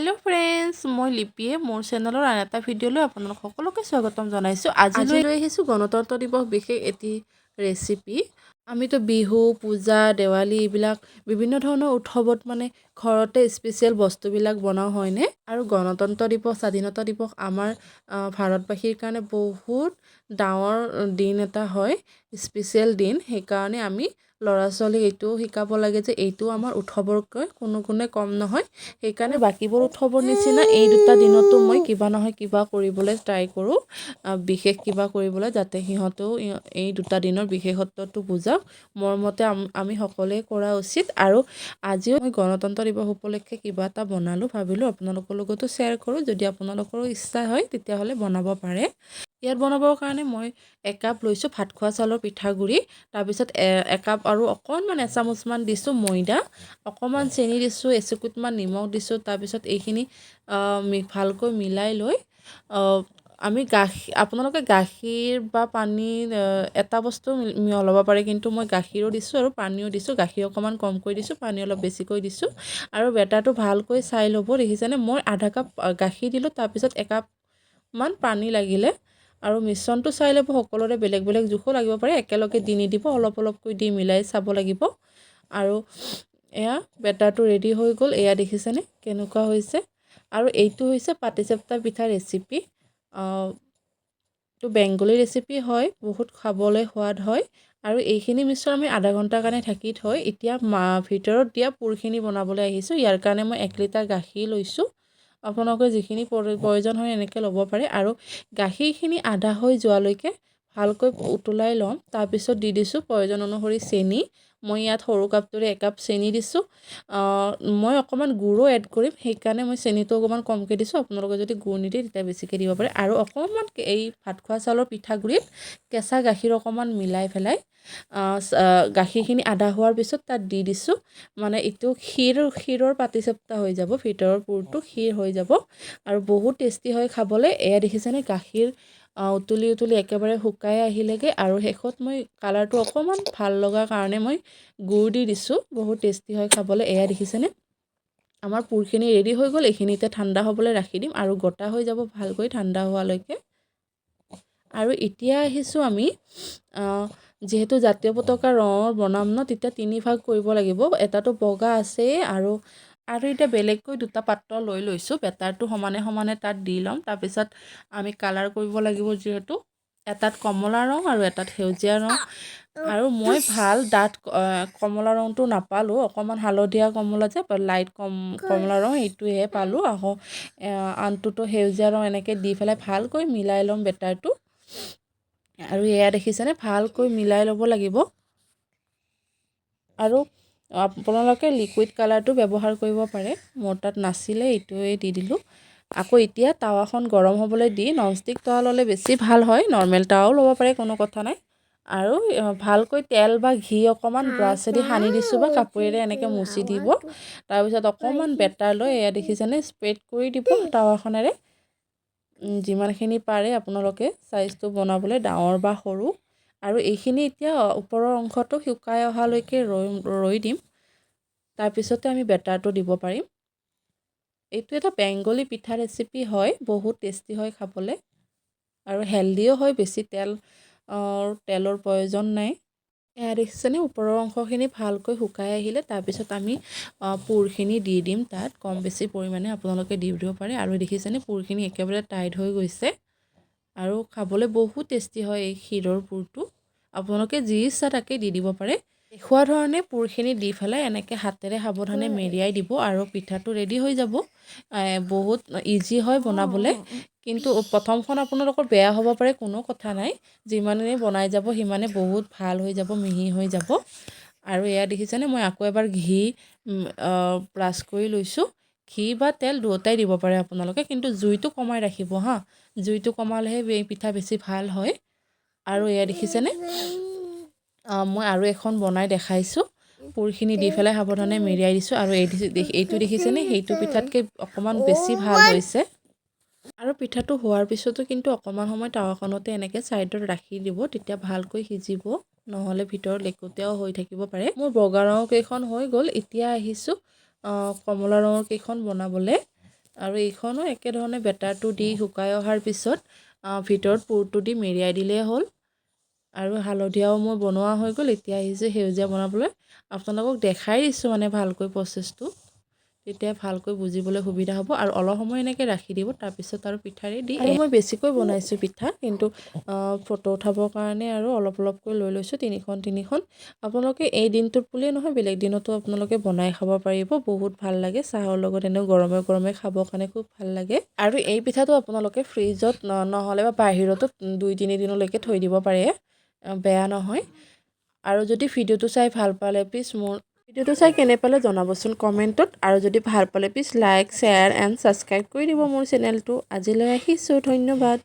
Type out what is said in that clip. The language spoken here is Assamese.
हेलो फ्रेंड्स मैं लिपिए मोर चेनेलर आन एटा भिडिओলৈ আপোনালোক সকলোকে স্বাগতম জনাইছো। আজি লৈ আহিছো গণতন্ত্ৰ দিৱস বিশেষ এটি ৰেচিপি। আমিতো বিহু পূজা দেৱালী এইবিলাক বিভিন্ন ধৰণৰ উৎসৱত মানে ঘৰতে স্পেশাল বস্তুবিলাক বনাও হয়নে। আৰু গণতন্ত্ৰ দিৱস স্বাধীনতা দিৱস আমাৰ ভাৰতবাসীৰ কাৰণে বহুত ডাঙৰ দিন এটা হয়, স্পেশাল দিন। সেইকাৰণে আমি ল'ৰা ছোৱালীক এইটো শিকাব লাগে যে এইটো আমাৰ উৎসৱতকৈ কোনো গুণে কম নহয়। সেইকাৰণে বাকিবোৰ উৎসৱৰ নিচিনা এই দুটা দিনতো মই কিবা নহয় কিবা কৰিবলৈ ট্ৰাই কৰোঁ, বিশেষ কিবা কৰিবলৈ, যাতে সিহঁতেও এই দুটা দিনৰ বিশেষত্বটো বুজক। মোৰ মতে আমি সকলোৱে কৰা উচিত। আৰু আজিও মই গণতন্ত্ৰ দিৱস উপলক্ষে কিবা এটা বনালোঁ, ভাবিলোঁ আপোনালোকৰ লগতো শ্বেয়াৰ কৰোঁ। যদি আপোনালোকৰো ইচ্ছা হয় তেতিয়াহ'লে বনাব পাৰে। ইয়াত বনাবৰ কাৰণে মই 1 কাপ লৈছোঁ ভাত খোৱা চাউলৰ পিঠাগুড়ি, তাৰপিছত 1 কাপ আৰু অকণমান এচামুচমান দিছোঁ ময়দা, অকণমান চেনি দিছোঁ, এচুকুটমান নিমখ দিছোঁ। তাৰপিছত এইখিনি ভালকৈ মিলাই লৈ আমি আপোনালোকে গাখীৰ বা পানী এটা বস্তু মিহলাব পাৰে, কিন্তু মই গাখীৰো দিছোঁ আৰু পানীও দিছোঁ। গাখীৰ অকণমান কমকৈ দিছোঁ, পানী অলপ বেছিকৈ দিছোঁ। আৰু বেটাৰটো ভালকৈ চাই ল'ব। দেখিছেনে মই আধা কাপ গাখীৰ দিলোঁ, তাৰপিছত 1 কাপমান পানী লাগিলে। আৰু মিশ্ৰণটো চাই ল'ব, সকলোৰে বেলেগ বেলেগ জোখো লাগিব পাৰে, একেলগে দি নিদিব, অলপ অলপকৈ দি মিলাই চাব লাগিব। আৰু এয়া বেটাৰটো ৰেডি হৈ গ'ল। এয়া দেখিছেনে কেনেকুৱা হৈছে। আৰু এইটো হৈছে পাটিচাপ্তা পিঠা ৰেচিপি। তো বেংগলী ৰেচিপি হয়, বহুত খাবলৈ সোৱাদ হয়। আৰু এইখিনি মিশ্ৰণ আমি আধা ঘণ্টাৰ কাৰণে ঢাকি থৈ এতিয়া ভিতৰত দিয়া পুৰখিনি বনাবলৈ আহিছোঁ। ইয়াৰ কাৰণে মই 1 লিটাৰ গাখীৰ লৈছোঁ। আপোনালোকে যিখিনি প্ৰয়োজন হয় এনেকৈ ল'ব পাৰে। আৰু গাখীৰখিনি আধা হৈ যোৱালৈকে ভালকৈ উতলাই ল'ম। তাৰপিছত দি দিছোঁ প্ৰয়োজন অনুসৰি চেনি। মই ইয়াত সৰু কাপটোৰে 1 কাপ চেনি দিছোঁ। মই অকণমান গুড়ো এড কৰিম, সেইকাৰণে মই চেনিটো অকণমান কমকৈ দিছোঁ। আপোনালোকে যদি গুড় নিদিয়ে তেতিয়া বেছিকৈ দিব পাৰে। আৰু অকণমান এই ভাত খোৱা চাউলৰ পিঠাগুড়িত কেঁচা গাখীৰ অকণমান মিলাই পেলাই গাখীৰখিনি আধা হোৱাৰ পিছত তাত দি দিছোঁ। মানে এইটো ক্ষীৰৰ পাটিচাপ্তা হৈ যাব, ভিতৰৰ পুৰটো ক্ষীৰ হৈ যাব আৰু বহুত টেষ্টি হয় খাবলৈ। এয়া দেখিছেনে গাখীৰ উতলি উতলি একেবাৰে শুকাই আহিলেগৈ। আৰু শেষত মই কালাৰটো অকণমান ভাল লগাৰ কাৰণে মই গুড় দি দিছোঁ, বহুত টেষ্টি হয় খাবলৈ। এয়া দেখিছেনে আমাৰ পুৰখিনি ৰেডি হৈ গ'ল। এইখিনিতে ঠাণ্ডা হ'বলৈ ৰাখি দিম আৰু গোটা হৈ যাব ভালকৈ ঠাণ্ডা হোৱালৈকে। আৰু এতিয়া আহিছোঁ আমি যিহেতু জাতীয় পতাকা ৰঙৰ বনাম ন, তেতিয়া 3 ভাগ কৰিব লাগিব। এটাতো বগা আছেই, আৰু এতিয়া বেলেগকৈ 2টা পাত্ৰ লৈ লৈছোঁ। বেটাৰটো সমানে সমানে তাত দি ল'ম। তাৰপিছত আমি কালাৰ কৰিব লাগিব, যিহেতু এটাত কমলা ৰং আৰু এটাত সেউজীয়া ৰং। আৰু মই ভাল ডাঠ কমলা ৰংটো নাপালোঁ, অকণমান হালধীয়া কমলা যে লাইট কমলা ৰং এইটোহে পালোঁ। আকৌ আনটোতো সেউজীয়া ৰং। এনেকৈ দি পেলাই ভালকৈ মিলাই ল'ম বেটাৰটো। আৰু এয়া দেখিছেনে ভালকৈ মিলাই ল'ব লাগিব। আৰু আপোনালোকে লিকুইড কালাৰটো ব্যৱহাৰ কৰিব পাৰে, মোৰ তাত নাছিলে, এইটোৱে দি দিলোঁ। আকৌ এতিয়া টাৱাখন গৰম হ'বলৈ দি, ননষ্টিক টাৱা ল'লে বেছি ভাল হয়, নৰ্মেল টাৱাও ল'ব পাৰে, কোনো কথা নাই। আৰু ভালকৈ তেল বা ঘি অকণমান ব্ৰাছেদি সানি দিছোঁ, বা কাপোৰেৰে এনেকৈ মুচি দিব। তাৰপিছত অকণমান বেটাৰ লৈ এয়া দেখিছেনে স্প্ৰেড কৰি দিব টাৱাখনেৰে, যিমানখিনি পাৰে আপোনালোকে চাইজটো বনাবলৈ, ডাঙৰ বা সৰু। আৰু এইখিনি এতিয়া ওপৰৰ অংশটো শুকাই অহালৈকে ৰৈ দিম। তাৰপিছতে আমি বেটাৰটো দিব পাৰিম। এইটো এটা বেংগলী পিঠা ৰেচিপি হয়, বহুত টেষ্টি হয় খাবলৈ আৰু হেল্ডিও হয়, বেছি তেলৰ প্ৰয়োজন নাই। এয়া দেখিছেনে ওপৰৰ অংশখিনি ভালকৈ শুকাই আহিলে, তাৰপিছত আমি পুৰখিনি দি দিম তাত কম বেছি পৰিমাণে, আপোনালোকে দি দিব পাৰে। আৰু দেখিছেনে পুৰখিনি একেবাৰে টাইট হৈ গৈছে আৰু খাবলৈ বহুত টেষ্টি হয় এই ক্ষীৰৰ পুৰটো। আপোনালোকে যি ইচ্ছা তাকে দি দিব পাৰে। দেখুওৱা ধৰণে পুৰখিনি দি পেলাই এনেকৈ হাতেৰে সাৱধানে মেৰিয়াই দিব আৰু পিঠাটো ৰেডি হৈ যাব। বহুত ইজি হয় বনাবলৈ, কিন্তু প্ৰথমখন আপোনালোকৰ বেয়া হ'ব পাৰে, কোনো কথা নাই। যিমানে বনাই যাব সিমানে বহুত ভাল হৈ যাব, মিহি হৈ যাব। আৰু এয়া দেখিছেনে মই আকৌ এবাৰ ঘি ব্ৰাছ কৰি লৈছোঁ। ঘি বা তেল দুয়োটাই দিব পাৰে আপোনালোকে, কিন্তু জুইটো কমাই ৰাখিব হা, জুইটো কমালেহে এই পিঠা বেছি ভাল হয়। আৰু এয়া দেখিছেনে মই আৰু এখন বনাই দেখাইছোঁ। পুৰখিনি দি পেলাই সাৱধানে মেৰিয়াই দিছোঁ। আৰু এইটো দেখিছেনে সেইটো পিঠাতকৈ অকণমান বেছি ভাল হৈছে। আৰু পিঠাটো হোৱাৰ পিছতো কিন্তু অকণমান সময় টাৱাখনতে এনেকৈ ছাইডত ৰাখি দিব, তেতিয়া ভালকৈ সিজিব, নহ'লে ভিতৰত লেকটীয়াও হৈ থাকিব পাৰে। মোৰ বগা ৰঙৰ কেইখন হৈ গ'ল। এতিয়া আহিছোঁ কমলা ৰঙৰ কেইখন বনাবলৈ। আৰু এইখনো একেধৰণে বেটাৰটো দি শুকাই অহাৰ পিছত ভিতৰত পুৰটো দি মেৰিয়াই দিলেই হ'ল। আৰু হালধীয়াও মোৰ বনোৱা হৈ গ'ল। এতিয়া আহিছোঁ সেউজীয়া বনাবলৈ। আপোনালোকক দেখাই দিছোঁ মানে ভালকৈ প্ৰচেছটো, তেতিয়া ভালকৈ বুজিবলৈ সুবিধা হ'ব। আৰু অলপ সময় এনেকৈ ৰাখি দিব, তাৰপিছত আৰু পিঠাৰে দি। আৰু মই বেছিকৈ বনাইছোঁ পিঠা, কিন্তু ফটো উঠাবৰ কাৰণে আৰু অলপ অলপকৈ লৈ লৈছোঁ, তিনিখন। আপোনালোকে এই দিনটোত বুলিয়ে নহয়, বেলেগ দিনতো আপোনালোকে বনাই খাব পাৰিব। বহুত ভাল লাগে, চাহৰ লগত এনেও গৰমে গৰমে খাবৰ কাৰণে খুব ভাল লাগে। আৰু এই পিঠাটো আপোনালোকে ফ্ৰিজত নহ'লে বা বাহিৰতো 2-3 দিনলৈকে থৈ দিব পাৰে, বেয়া নহয়। আৰু যদি ভিডিঅ'টো চাই ভাল পালে প্লিজ ভিডিঅ'টো চাই কেনে পালে জনাবচোন কমেণ্টত। আৰু যদি ভাল পালে please like, share and subscribe কৰি দিব মোৰ চেনেলটো। আজিলৈ আহিছোঁ, ধন্যবাদ।